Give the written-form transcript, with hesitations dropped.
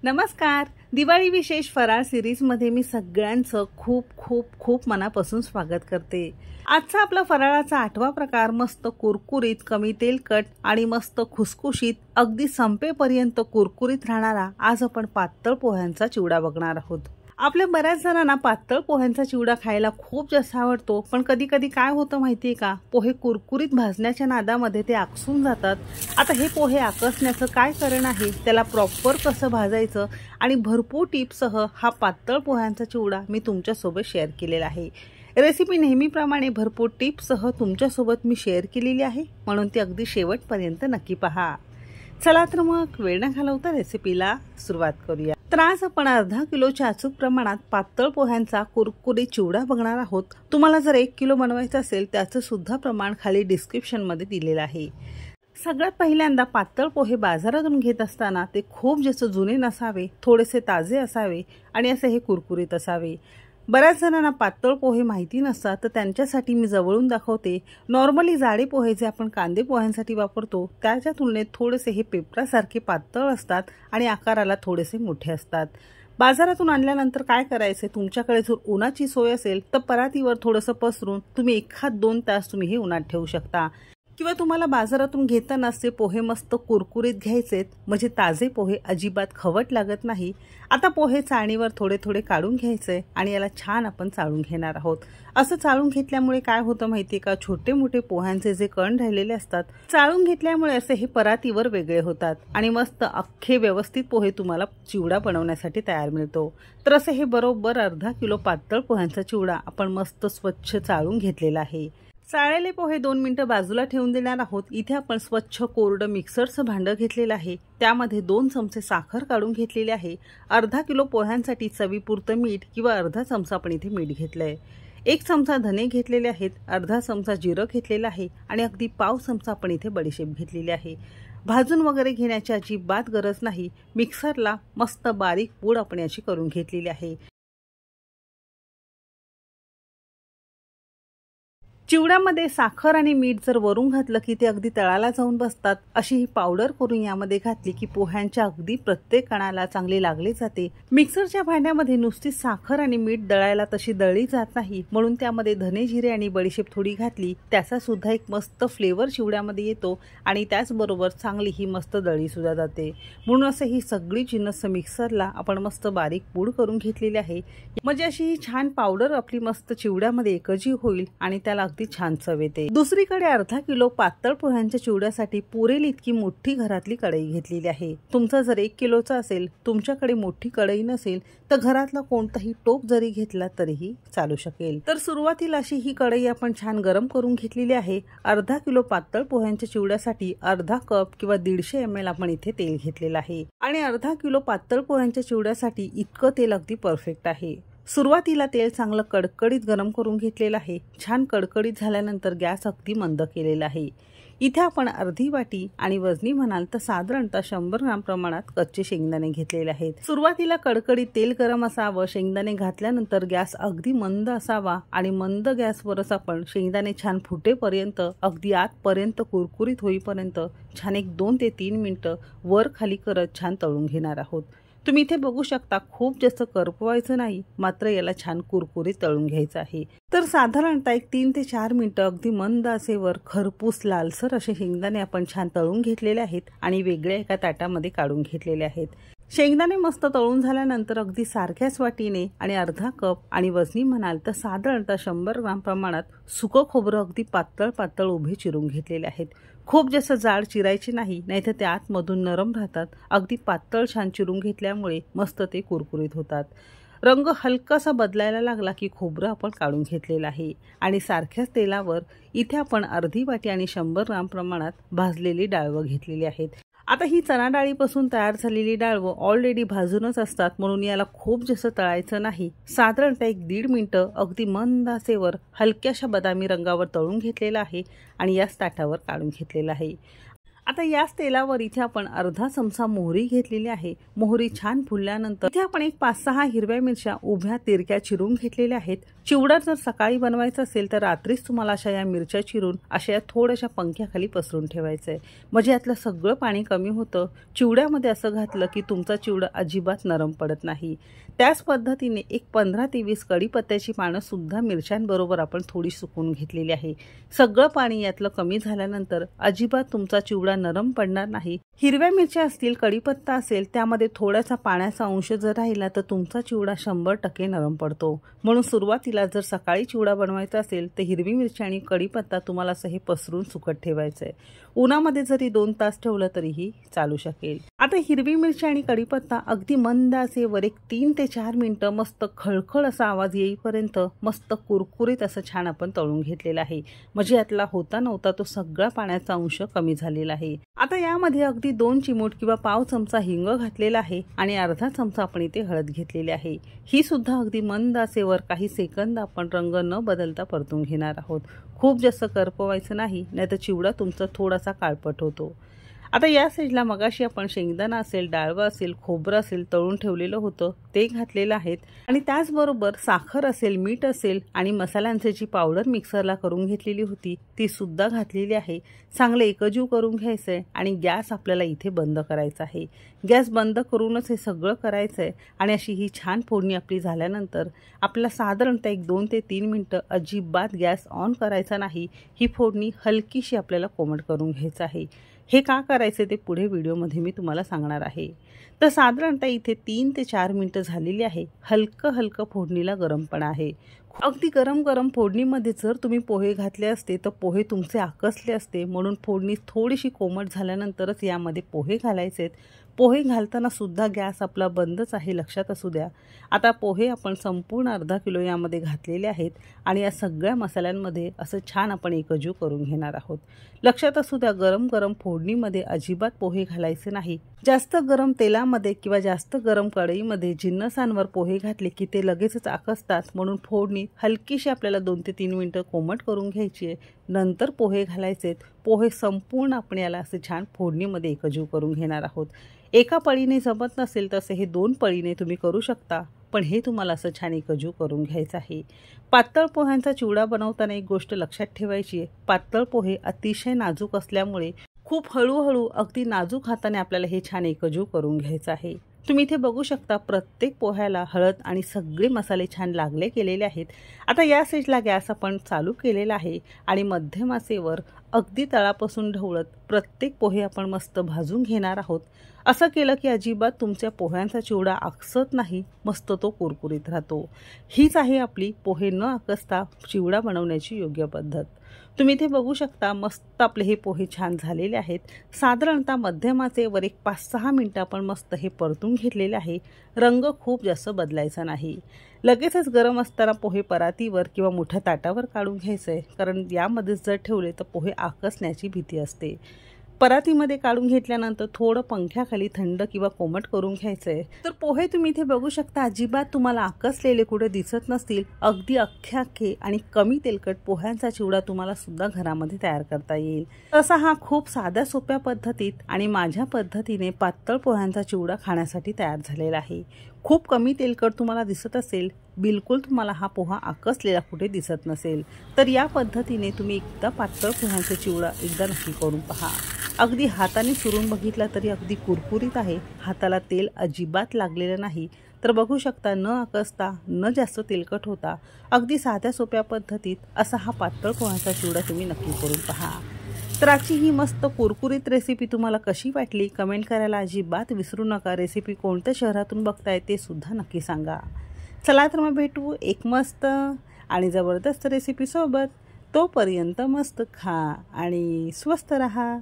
नमस्कार. दिवाळी विशेष फराळ सिरीजमध्ये मी सगळ्यांचं खूप खूप खूप मनापासून स्वागत करते. आजचा आपला फराळाचा 8वा प्रकार मस्त कुरकुरीत, कमी तेलकट आणि मस्त खुसखुशीत, अगदी संपेपर्यंत कुरकुरीत राहणारा आज आपण पातळ पोह्यांचा चिवडा बघणार आहोत. आपल्या बऱ्याच जणांना पातळ पोह्यांचा चिवडा खायला खूप जास्त आवडतो, पण कधी कधी काय होतं माहितीये का, पोहे कुरकुरीत भाजण्याच्या नादामध्ये ते आकसून जातात. आता हे पोहे आकसण्याचं काय कारण आहे, त्याला प्रॉपर कसं भाजायचं आणि भरपूर टिप्ससह हा पातळ पोह्यांचा चिवडा मी तुमच्यासोबत शेअर केलेला आहे. रेसिपी नेहमीप्रमाणे भरपूर टिप्ससह तुमच्यासोबत मी शेअर केलेली आहे, म्हणून ती अगदी शेवटपर्यंत नक्की पहा. चला तर मग वेळ न घालवता रेसिपीला सुरुवात करूया. तर आज आपण अर्धा किलोच्या अचूक प्रमाणात पातळ पोह्यांचा कुरकुरीत चिवडा बघणार आहोत. तुम्हाला जर 1 किलो बनवायचं असेल त्याचं सुद्धा प्रमाण खाली डिस्क्रिप्शन मध्ये दिलेलं आहे. सगळ्यात पहिल्यांदा पातळ पोहे बाजारातून घेत असताना ते खूप जास्त जुने नसावे, थोडेसे ताजे असावे आणि असे हे कुरकुरीत असावे. बऱ्याच जणांना पातळ पोहे माहिती नसतात, तर त्यांच्यासाठी मी जवळून दाखवते. नॉर्मली जाडे पोहे जे आपण कांदे पोह्यांसाठी वापरतो त्याच्या तुलनेत थोडेसे हे पेपरासारखे पातळ असतात आणि आकाराला थोडेसे मोठे असतात. बाजारातून आणल्यानंतर काय करायचे, तुमच्याकडे जर उन्हाची सोय असेल तर परातीवर थोडंसं पसरून तुम्ही 1-2 तास तुम्ही हे उन्हात ठेवू शकता. किंवा तुम्हाला बाजारातून घेतानाच ते पोहे मस्त कुरकुरीत घ्यायचेत, म्हणजे ताजे पोहे अजिबात खवट लागत नाही. आता पोहे चाळणीवर थोडे थोडे काढून घ्यायचे आणि याला छान आपण चाळून घेणार आहोत. असं चाळून घेतल्यामुळे काय होतं माहितीये का, छोटे मोठे पोह्यांचे जे कण राहिलेले असतात चाळून घेतल्यामुळे असे हे परातीवर वेगळे होतात आणि मस्त अख्खे व्यवस्थित पोहे तुम्हाला चिवडा बनवण्यासाठी तयार मिळतो. तर असे हे बरोबर अर्धा किलो पातळ पोह्यांचा चिवडा आपण मस्त स्वच्छ चाळून घेतलेला आहे. चाळलेले पोहे 2 मिनिटं बाजूला ठेवून देणार आहोत. इथे आपण स्वच्छ कोरडं मिक्सरचं भांडं घेतलेलं आहे, त्यामध्ये 2 चमचे साखर काढून घेतलेली आहे. अर्धा किलो पोह्यांसाठी चवीपुरतं मीठ किंवा अर्धा चमचा आपण इथे मीठ घेतलंय. 1 चमचा धने घेतलेले आहेत, अर्धा चमचा जिरं घेतलेलं आहे आणि अगदी पाव चमचा आपण इथे बडीशेप घेतलेली आहे. भाजून वगैरे घेण्याची अजिबात गरज नाही, मिक्सरला मस्त बारीक पूड आपण याची करून घेतलेली आहे. चिवड्यामध्ये साखर आणि मीठ जर वरून घातलं की ते अगदी तळाला जाऊन बसतात. अशी ही पावडर करून यामध्ये घातली की पोह्यांच्या अगदी प्रत्येक कणाला चांगली लागली जाते. मिक्सरच्या भांड्यामध्ये नुसती साखर आणि मीठ दळायला तशी दळली जात नाही, म्हणून त्यामध्ये धने जिरे आणि बडीशेप थोडी घातली, त्याचा सुद्धा एक मस्त फ्लेवर चिवड्यामध्ये येतो आणि त्याचबरोबर चांगली ही मस्त दळी सुद्धा जाते. म्हणून असं ही सगळी जिन्नस मिक्सरला आपण मस्त बारीक पूड करून घेतलेली आहे, म्हणजे अशी ही छान पावडर आपली मस्त चिवड्यामध्ये एकजीव होईल आणि त्याला अगदी छान चव येते. दुसरीकडे अर्धा किलो पातळ पोह्यांच्या चिवड्यासाठी पुरेल इतकी मोठी घरातली कढई घेतलेली आहे. तुमचा जर 1 किलोचा असेल, तुमच्याकडे मोठी कढई नसेल तर घरातला कोणताही टोप जरी घेतला तरीही चालू शकेल. तर सुरुवातीला अशी ही कढई आपण छान गरम करून घेतलेली आहे. अर्धा किलो पातळ पोह्यांच्या चिवड्यासाठी अर्धा कप किंवा 150 ml आपण इथे तेल घेतलेलं आहे आणि अर्धा किलो पातळ पोह्यांच्या चिवड्यासाठी इतकं तेल अगदी परफेक्ट आहे. सुरुवातीला तेल चांगलं कडकडीत गरम करून घेतलेलं आहे. छान कडकडीत झाल्यानंतर गॅस अगदी मंद केलेला आहे. इथे आपण अर्धी वाटी आणि वजनी म्हणाल तर साधारणतः 100 ग्राम प्रमाणात कच्चे शेंगदाणे घेतलेले आहेत. सुरुवातीला कडकडीत तेल गरम असावं, शेंगदाणे घातल्यानंतर गॅस अगदी मंद असावा आणि मंद गॅसवरच आपण शेंगदाणे छान फुटेपर्यंत, अगदी आतपर्यंत कुरकुरीत होईपर्यंत छान 1-2 ते 3 मिनिटं वर खाली करत छान तळून घेणार आहोत. तुम्ही इथे बघू शकता, खूप जास्त करपवायचं नाही, मात्र याला छान कुरकुरीत तळून घ्यायचं आहे. तर साधारणतः 3 ते 4 मिनिटं अगदी मंद आचेवर खरपूस लालसर असे शेंगदाणे आपण छान तळून घेतलेले आहेत आणि वेगळ्या एका ताटामध्ये काढून घेतलेले आहेत. शेंगदाणे मस्त तळून झाल्यानंतर अगदी सारख्याच वाटीने आणि अर्धा कप आणि वजनी म्हणाल तर साधारणतः 100 ग्राम प्रमाणात सुकं खोबरं अगदी पातळ पातळ उभे चिरून घेतलेले आहेत. खूप जास्त जाड चिरायचे नाही, नाहीतर ते आतमधून नरम राहतात. अगदी पातळ छान चिरून घेतल्यामुळे मस्त ते कुरकुरीत होतात. रंग हलकासा बदलायला लागला की खोबरं आपण काढून घेतलेलं आहे आणि सारख्याच तेलावर इथे आपण अर्धी वाटी आणि 100 ग्राम प्रमाणात भाजलेली डाळवं घेतलेली आहेत. आता ही चणा डाळीपासून तयार झालेली डाळवं ऑलरेडी भाजूनच असतात, म्हणून याला खूप जास्त तळायचं नाही. साधारणतः 1-1.5 मिनिटं अगदी मंद आचेवर हलक्याशा बदामी रंगावर तळून घेतलेला आहे आणि याच ताटावर काढून घेतलेला आहे. आता याच तेलावर इथे आपण अर्धा चमचा मोहरी घेतलेली आहे। मोहरी छान फुलल्यानंतर इथे आपण एक 5-6 हिरव्या मिरच्या उभ्या तिरक्या चिरून घेतलेल्या आहेत। चिवडा जर सकाळी बनवायचा असेल तर रात्रीच तुम्हाला अशा या मिरच्या चिरून अशा थोड्याशा पंख्याखाली पसरून ठेवायचं आहे, म्हणजे यातलं सगळं पाणी कमी होतं। चिवड्यामध्ये असं घातलं की तुमचा चिवडा अजिबात नरम पडत नाही। त्याच पद्धतीने एक 15 ते 20 कढीपत्त्याची पानं सुद्धा मिरच्यांबरोबर आपण थोडी सुकून घेतलेली आहे। सगळं पाणी यातलं कमी झाल्यानंतर अजिबात तुमचा चिवडा नरम पडणार नाही। हिरव्या मिरच्या असतील, कढीपत्ता असेल, त्यामध्ये थोडासा पाण्याचा अंश जर राहिला तर तुमचा चिवडा 100% नरम पडतो। म्हणून सुरुवातीला जर सकाळी चिवडा बनवायचा असेल तर हिरवी मिरची आणि कढीपत्ता तुम्हाला असं हे पसरून सुकत ठेवायचं आहे। उन्हामध्ये जरी 2 तास ठेवलं तरीही चालू शकेल। आता हिरवी मिरची आणि कढीपत्ता अगदी मंद आचेवर एक 3 ते 4 मिनिटं मस्त खळखळ असा आवाज येईपर्यंत मस्त कुरकुरीत असं छान आपण तळून घेतलेलं आहे, म्हणजे यातला होता नव्हता तो सगळा पाण्याचा अंश कमी झालेला आहे। आता यामध्ये अगदी 2 चिमूट किंवा पाव चमचा हिंग घातलेला आहे आणि अर्धा चमचा आपण इथे हळद घेतलेली आहे। ही सुद्धा अगदी मंद आचेवर काही सेकंद आपण रंग न बदलता परतून घेणार आहोत। खूप जास्त करपवायचं नाही, नाहीतर चिवडा तुमचा थोडासा काळपट होतो। आता या साईडला मगाशी आपण शेंगदाणा असेल, डाळवा असेल, खोबरं असेल तळून ठेवलेलं होतं ते घातलेलं आहेत आणि त्याचबरोबर साखर असेल, मीठ असेल आणि मसाल्यांची जी पावडर मिक्सरला करून घेतलेली होती ती सुद्धा घातलेली आहे। चांगले एकजीव करून घ्यायचं आहे आणि गॅस आपल्याला इथे बंद करायचा आहे। गॅस बंद करूनच हे सगळं करायचं आहे आणि अशी ही छान फोडणी आपली झाल्यानंतर आपल्याला साधारणतः एक 2 ते 3 मिनिटं अजिबात गॅस ऑन करायचा नाही। ही फोडणी हलकीशी आपल्याला कोमट करून घ्यायचं आहे। हे का करायचे ते पुढे व्हिडिओमध्ये मी तुम्हाला सांगणार आहे। तर साधारणतः इथे 3 ते 4 मिनिटं झालेली आहे। हलकं फोडणीला गरमपणा आहे। अगदी गरम फोडणीमध्ये जर तुम्ही पोहे घातले असते तर पोहे तुमचे आकसले असते, म्हणून फोडणी थोडीशी कोमट झाल्यानंतरच यामध्ये पोहे घालायचेत। पोहे घालताना सुद्धा गॅस आपला बंदच आहे, लक्षात असू द्या। आता पोहे आपण संपूर्ण अर्धा किलो यामध्ये घातलेले आहेत आणि या सगळ्या मसाल्यांमध्ये असं छान आपण एकजीव करून घेणार आहोत। लक्षात असू द्या, गरम फोडणीमध्ये अजिबात पोहे घालायचे नाही। जास्त गरम तेलामध्ये किंवा जास्त गरम कढईमध्ये जिन्नसांवर पोहे घातले की ते लगेचच आकसतात, म्हणून फोडणी हलकीशी आपल्याला 2 ते 3 मिनिटं कोमट करून घ्यायची आहे। नंतर पोहे घालायचेत। पोहे संपूर्ण आपण याला असे छान फोडणीमध्ये एकजीव करून घेणार आहोत। एका पळीने जमत नसेल तसे हे 2 पळीने तुम्ही करू शकता, पण हे तुम्हाला असं छान एकजीव करून घ्यायचं आहे। पातळ पोह्यांचा चिवडा बनवताना एक गोष्ट लक्षात ठेवायची आहे, पातळ पोहे अतिशय नाजूक असल्यामुळे खूप हळूहळू अगदी नाजूक हाताने आपल्याला हे छान एकजीव करून घ्यायचं आहे। तुम्ही इथे बघू शकता प्रत्येक पोह्याला हळद आणि सगळे मसाले छान लागले गेलेले आहेत। आता या साईडला गॅस आपण चालू केलेला आहे आणि मध्यम आचेवर अगदी तळापासून ढवळत प्रत्येक पोहे आपण मस्त भाजून घेणार आहोत। असं केलं की अजिबात तुमच्या पोह्यांचा चिवडा आकसत नाही, मस्त तो कुरकुरीत राहतो। हीच आहे आपली पोहे न आकसता चिवडा बनवण्याची योग्य पद्धत। तुम्ही इथे बघू शकता मस्त आपले हे पोहे छान झालेले आहेत। साधारणतः मध्यम आचेवर एक 5-6 मिनिटं आपण मस्त हे परतून घेतलेले आहे। रंग खूप जास्त बदलायचा नाही। लगेचच गरम असताना पोहे परातीवर किंवा मोठ्या ताटावर काढून घ्यायचं आहे, कारण यामध्ये जर ठेवले तर पोहे आकसण्याची भीती असते। परातीमध्ये काढून घेतल्यानंतर थोडं पंख्याखाली थंड किंवा कोमट करून घ्यायचं आहे। तर पोहे तुम्ही इथे बघू शकता अजिबात तुम्हाला आकसलेले कुठे दिसत नसतील। अगदी अख्खे आणि कमी तेलकट पोह्यांचा चिवडा तुम्हाला सुद्धा घरामध्ये तयार करता येईल। तसा हा खूप साध्या सोप्या पद्धतीत आणि माझ्या पद्धतीने पातळ पोह्यांचा चिवडा खाण्यासाठी तयार झालेला आहे। खूप कमी तेलकट तुम्हाला दिसत असेल, बिलकुल तुम्हाला हा पोहा आकसलेला कुठे दिसत नसेल, तर या पद्धतीने तुम्ही एकदा पातळ पोह्यांचा चिवडा एकदा नक्की करून पहा। अगदी हाताने चुरून बघितला तरी अगदी कुरकुरीत आहे। हाताला तेल अजिबात लागलेलं नाही। तर बघू शकता न आकसता, न जास्त तेलकट होता, अगदी साध्या सोप्या पद्धतीत असा हा पातळ पोह्यांचा चिवडा तुम्ही नक्की करून पहा। तर आजची ही मस्त कुरकुरीत रेसिपी तुम्हाला कशी वाटली कमेंट करायला अजिबात विसरू नका। रेसिपी कोणत्या शहरातून बघताय ते सुद्धा नक्की सांगा। चला तर मग भेटू एक मस्त आणि जबरदस्त रेसिपी सोबत। तोपर्यंत मस्त खा आणि स्वस्त रहा।